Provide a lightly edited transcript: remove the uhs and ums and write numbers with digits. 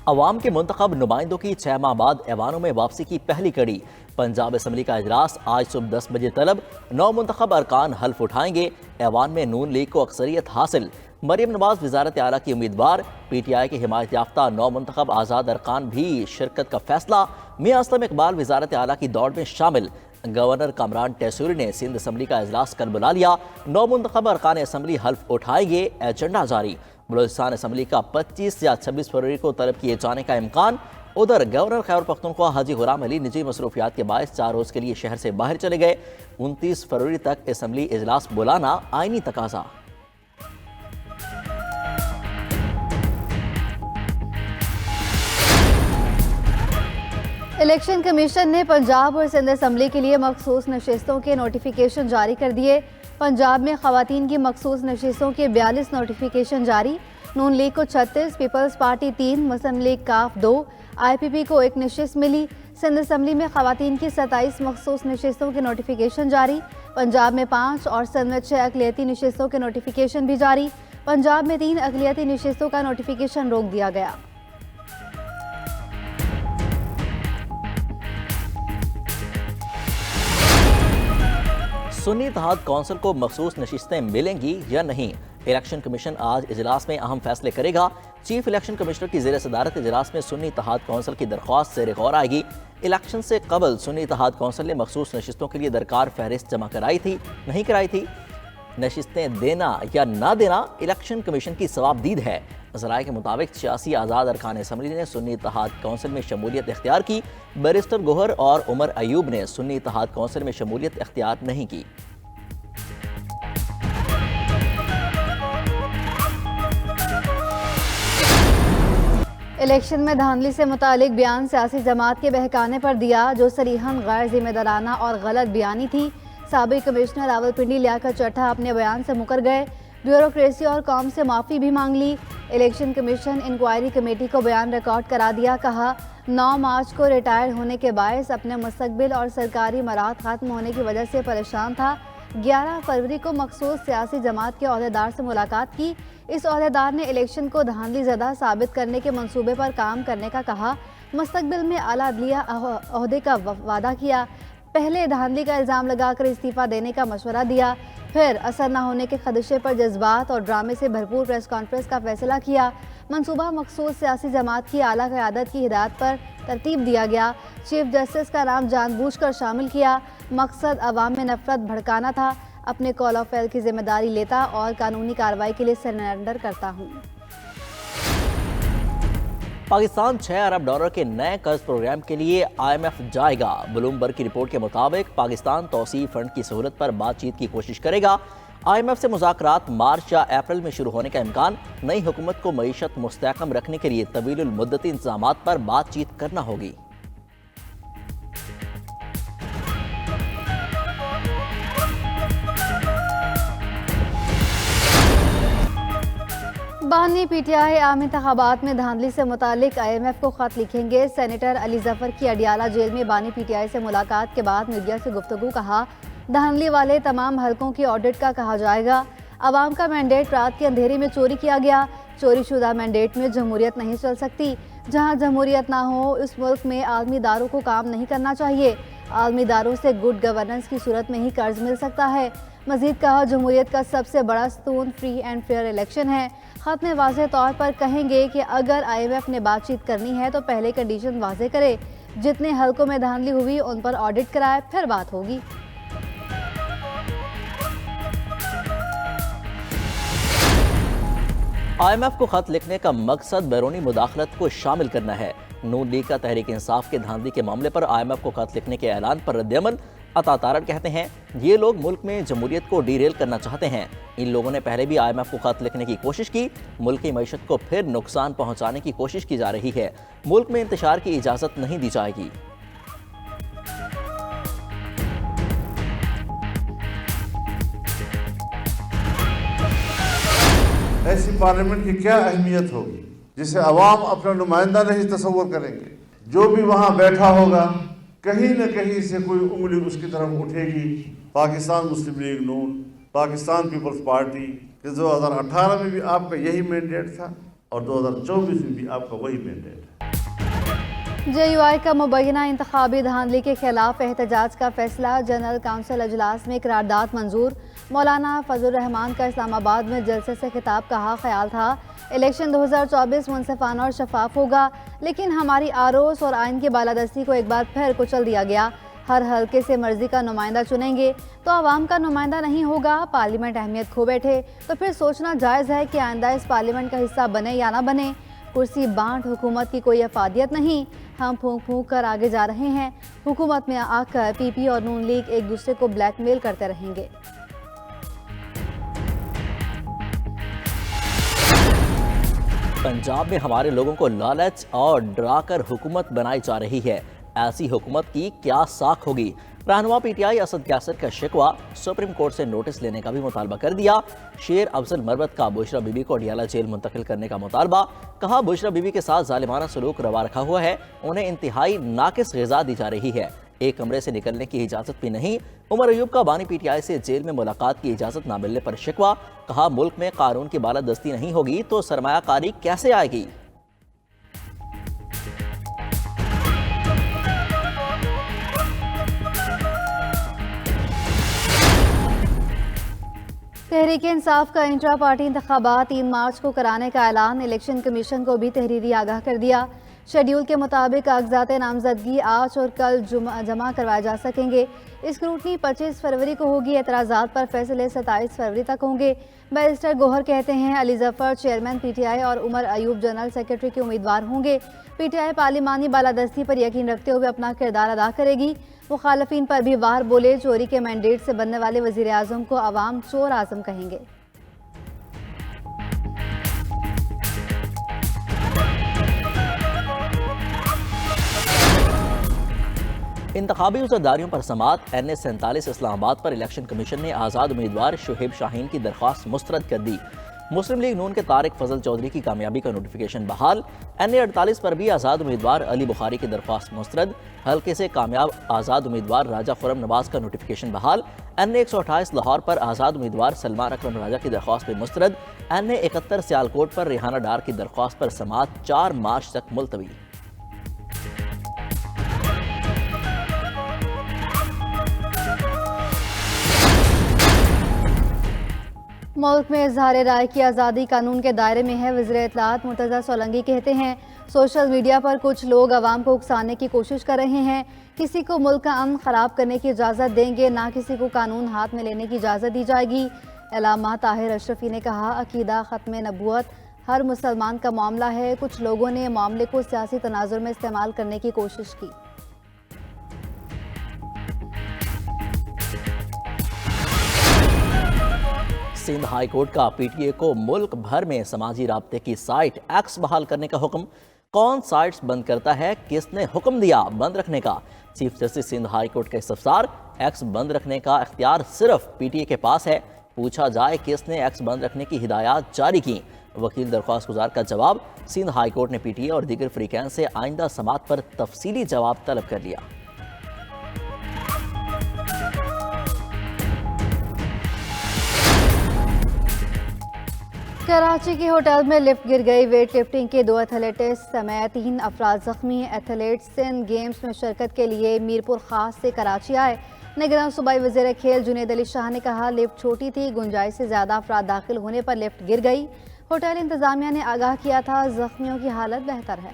अवाम के मुंतखब नुमाइंदों की 6 माह बाद ऐवानों में वापसी की पहली कड़ी। पंजाब असम्बली का इजलास आज सुबह 10 बजे तलब। 9 मुंतखब अरकान हल्फ उठाएंगे। ऐवान में नून लीग को अक्सरियत हासिल। मरियम नवाज वजारत आला की उम्मीदवार। PTI के हिमायत याफ्ता 9 मुंतखब आज़ाद अरकान भी शिरकत का फैसला। मियां असलम इकबाल वजारत आला की दौड़ में शामिल। गवर्नर कामरान टेसूरी ने सिंध असम्बली का इजलास कल बुला लिया। 9 मुंतखब अरकान असम्बली हल्फ उठाएंगे। एजेंडा जारी। बलूचिस्तान असम्बली का 25 या 26 फरवरी को तलब किए जाने का इम्कान। उधर गवर्नर खैबर पख्तूनख्वा हाजी गुलाम अली निजी मसरूफियात के बायस 4 रोज़ के लिए शहर से बाहर चले गए। 29 फरवरी तक असम्बली इजलास बुलाना आईनी तकाजा। इलेक्शन कमीशन ने पंजाब और सिंध असम्बली के लिए मखसूस नशिस्तों के नोटिफिकेशन जारी कर दिए। पंजाब में खवातीन की मखसूस नशिस्तों के 42 नोटिफिकेशन जारी। नून लीग को 36, पीपल्स पार्टी 3, मुस्लिम लीग काफ 2, IPP को 1 नशिस्त मिली। सिंध असम्बली में खवातीन की 27 मखसूस नशिस्तों के नोटिफिकेशन जारी। पंजाब में 5 और सिंध में 6 अक़लियती नशिस्तों के नोटिफिकेशन भी जारी। पंजाब में 3 अक़लियती नशिस्तों का नोटिफिकेशन रोक दिया गया। सुन्नी इत्तेहाद कौंसिल को मखसूस नशिस्तें मिलेंगी या नहीं, इलेक्शन कमीशन आज इजलास में अहम फैसले करेगा। चीफ इलेक्शन कमिश्नर की ज़ेर सदारत इजलास में सुन्नी इत्तेहाद कौंसिल की दरख्वास्त ज़ेर गौर आएगी। इलेक्शन से कबल सुन्नी इत्तेहाद कौंसिल ने मखसूस नशिस्तों के लिए दरकार फहरिस्त जमा कराई थी, नहीं कराई थी। नशिस्तें देना या ना देना इलेक्शन कमीशन की सवाबदीद है। ज़राए के मुताबिक 86 आज़ाद अरकान असम्बली ने सुन्नी इत्तेहाद कौंसिल में शमूलियत इख्तियार की। बैरिस्टर गोहर और उमर अयूब ने सुन्नी इत्तेहाद कौंसिल में शमूलियत इख्तियार नहीं की। इलेक्शन में धांधली से मुतालिक बयान सियासी जमात के बहकाने पर दिया, जो सरीहन गैर जिम्मेदाराना और गलत बयानी थी। साबिक कमिश्नर रावलपिंडी लियाकत चट्टा अपने बयान से मुकर गए। ब्यूरोक्रेसी और कौम से माफ़ी भी मांग ली। इलेक्शन कमीशन इंक्वायरी कमेटी को बयान रिकॉर्ड करा दिया। कहा 9 मार्च को रिटायर होने के बायस अपने मुस्तकबिल और सरकारी मराद खत्म होने की वजह से परेशान था। 11 फरवरी को मखसूस सियासी जमात के अहदेदार से मुलाकात की। इस अहदेदार ने इलेक्शन को धांधली ज़दा साबित करने के मंसूबे पर काम करने का कहा। मुस्तकबिल में आला अदलिया अहदे का वादा किया। पहले धांधली का इल्ज़ाम लगाकर इस्तीफ़ा देने का मशवरा दिया। फिर असर न होने के खदशे पर जज्बात और ड्रामे से भरपूर प्रेस कॉन्फ्रेंस का फैसला किया। मंसूबा मखसूस सियासी जमात की आला क़यादत की हिदायत पर तरतीब दिया गया। चीफ जस्टिस का नाम जानबूझकर शामिल किया। मकसद अवाम में नफरत भड़काना था। अपने कॉल ऑफ फेल की जिम्मेदारी लेता और कानूनी कार्रवाई के लिए सरेंडर करता हूँ। पाकिस्तान $6 अरब के नए कर्ज प्रोग्राम के लिए IMF जाएगा। ब्लूमबर्ग की रिपोर्ट के मुताबिक पाकिस्तान तौसीई फंड की सहूलत पर बातचीत की कोशिश करेगा। IMF से मुज़ाकरात मार्च या अप्रैल में शुरू होने का इम्कान। नई हुकूमत को मईशत मुस्तहकम रखने के लिए तवीलुल मुद्दती इंतज़ामात पर बातचीत करना होगी। बानी PTI आम इंतखाबात में धांधली से मुतालिक IMF को खत लिखेंगे। सेनेटर अली जफर की अडियाला जेल में बानी PTI से मुलाकात के बाद मीडिया से गुफ्तगू। कहा धांधली वाले तमाम हलकों की ऑडिट का कहा जाएगा। अवाम का मैंडेट रात के अंधेरे में चोरी किया गया। चोरी शुदा मैंडेट में जमहूरियत नहीं चल सकती। जहाँ जमहूरियत ना हो उस मुल्क में आलमी दारों को काम नहीं करना चाहिए। आलमी दारों से गुड गवर्नेंस की सूरत में ही कर्ज मिल सकता है। मजीद कहा जमहूरियत का सबसे बड़ा स्तून फ्री एंड फेयर इलेक्शन है। खत में वाज़ेह तौर पर कहेंगे कि अगर IMF ने बातचीत करनी है तो पहले कंडीशन वाज़ेह करे। जितने हलकों में धांधली हुई उन पर ऑडिट कराए, फिर बात होगी। IMF को खत लिखने का मकसद बैरूनी मुदाखलत को शामिल करना है। नून लीग का तहरीक इंसाफ के धांधली के मामले पर IMF को खत लिखने के ऐलान पर रद्दअमल। अता तारड़ कहते हैं ये लोग मुल्क में जमहूरियत को डीरेल करना चाहते हैं। इन लोगों ने पहले भी IMF को खत लिखने की कोशिश की। मुल्क की मईशत को फिर नुकसान पहुंचाने की कोशिश की जा रही है। मुल्क में इंतशार की इजाज़त नहीं दी जाएगी। ऐसी पार्लियामेंट की क्या अहमियत होगी जिसे अवाम अपना नुमाइंदा नहीं तस्वुर करेंगे। जो भी वहाँ बैठा होगा कहीं न कहीं से कोई उंगली उसकी तरफ उठेगी। पाकिस्तान मुस्लिम लीग नून, पाकिस्तान पीपल्स पार्टी कि 2018 में भी आपका यही मैंडेट था और 2024 में भी आपका वही मैंडेट है। JUI का मुबैना इंतखाबी धांधली के खिलाफ एहतजाज का फैसला। जनरल काउंसिल अजलास में करारदाद मंजूर। मौलाना फजल रहमान का इस्लामाबाद में जलसे से खिताब कहा ख्याल था इलेक्शन 2024 मुनसिफाना और शफाफ होगा, लेकिन हमारी आरोस और आइन की बालादस्ती को एक बार फिर कुचल दिया गया। हर हल्के से मर्जी का नुमाइंदा चुनेंगे तो आवाम का नुमाइंदा नहीं होगा। पार्लियामेंट अहमियत खो बैठे तो फिर सोचना जायज़ है कि आइंदा इस पार्लियामेंट का हिस्सा बने या ना बने। कुर्सी बांट हुकूमत की कोई अफादियत नहीं। हम फूंक फूंक कर आगे जा रहे हैं। हुकूमत में आकर PP और नून लीग एक दूसरे को ब्लैकमेल करते रहेंगे। पंजाब में हमारे लोगों को लालच और डराकर हुकूमत बनाई जा रही है। ऐसी हुकूमत की क्या साख होगी। रहनुमा PTI असद कैसर का शिकवा सुप्रीम कोर्ट से नोटिस लेने का भी मुतालबा कर दिया। शेर अफजल मरवत का बुशरा बीबी को अडियाला जेल मुंतकिल करने का मुतालबा। कहा बुशरा बीबी के साथ जालिमाना सलूक रवा रखा हुआ है, उन्हें इंतहाई नाकिस ग़िज़ा दी जा रही है। एक कमरे से निकलने की इजाज़त भी नहीं। उमर अयूब का बानी PTI से जेल में मुलाकात की इजाज़त ना मिलने पर शिकवा। कहा मुल्क में कानून की बालादस्ती नहीं होगी तो सरमायाकारी कैसे आएगी। तहरीक इंसाफ का इंट्रा पार्टी इंतखाबात 3 मार्च को कराने का ऐलान। इलेक्शन कमीशन को भी तहरीरी आगाह कर दिया। शेड्यूल के मुताबिक कागजात नामजदगी आज और कल जमा करवाए जा सकेंगे। स्क्रूटनी 25 फरवरी को होगी। एतराज़ात पर फैसले 27 फरवरी तक होंगे। बैरिस्टर गोहर कहते हैं अली जफर चेयरमैन PTI और उमर अयूब जनरल सेक्रेटरी के उम्मीदवार होंगे। PTI पार्लिमानी बालादस्ती पर यकीन रखते हुए अपना किरदार अदा करेगी। मुखालफिन पर भी वार बोले। चोरी के मैंडेट से बनने वाले वज़ीर आज़म को अवाम चोर आज़म कहेंगे। इंतखाबी उज़रदारियों पर समात। NA-47 इस्लामाबाद पर इलेक्शन कमीशन ने आज़ाद उम्मीदवार शुहेब शाहीन की दरख्वास्त मुस्तरद कर दी। मुस्लिम लीग नून के तारिक फजल चौधरी की कामयाबी का नोटिफिकेशन बहाल। NA-48 पर भी आज़ाद उम्मीदवार अली बुखारी की दरख्वास्त मुस्तरद। हल्के से कामयाब आज़ाद उम्मीदवार राजा खुरम नवाज का नोटिफिकेशन बहाल। NA-128 लाहौर पर आज़ाद उम्मीदवार सलमान अकरम राजा की दरख्वास्त पर मुस्तरद। NA-71 सियालकोट पर रेहाना डार की दरख्वास्त पर समात 4 मार्च तक मुलतवी। मुल्क में इज़हार राय की आज़ादी कानून के दायरे में है। वज़ीर इत्तलात मुर्तज़ा सोलंकी कहते हैं सोशल मीडिया पर कुछ लोग आवाम को उकसाने की कोशिश कर रहे हैं। किसी को मुल्क का अमन ख़राब करने की इजाज़त देंगे, ना किसी को कानून हाथ में लेने की इजाज़त दी जाएगी। अल्लामा ताहिर अशरफी ने कहा अकीदा ख़त्म नबूवत हर मुसलमान का मामला है। कुछ लोगों ने मामले को सियासी तनाजुर में इस्तेमाल करने की कोशिश की। सिंध हाई कोर्ट का PTA को मुल्क भर में समाजी राब्ते की साइट X बहाल करने का हुक्म। कौन साइट्स बंद करता है, किसने हुक्म दिया बंद रखने का। Chief justice Sindh high court का इस्तफसार। X बंद रखने का इख्तियार सिर्फ PTA के पास है। पूछा जाए किसने X बंद रखने की हिदायत जारी की। वकील दरख्वास्त गुजार का जवाब। सिंध हाई कोर्ट ने PTA और दीगर फ्रीकैन से आइंदा समात पर तफसीली जवाब तलब कर लिया। कराची के होटल में लिफ्ट गिर गई। वेट लिफ्टिंग के 2 एथलीट्स समेत 3 अफराद जख्मी। एथलीट्स सिंध गेम्स में शिरकत के लिए मीरपुर खास से कराची आए। निगरान सूबाई वज़ीर खेल जुनैद अली शाह ने कहा लिफ्ट छोटी थी, गुंजाइश से ज़्यादा अफराद दाखिल होने पर लिफ्ट गिर गई। होटल इंतज़ामिया ने आगाह किया था जख्मियों की हालत बेहतर है।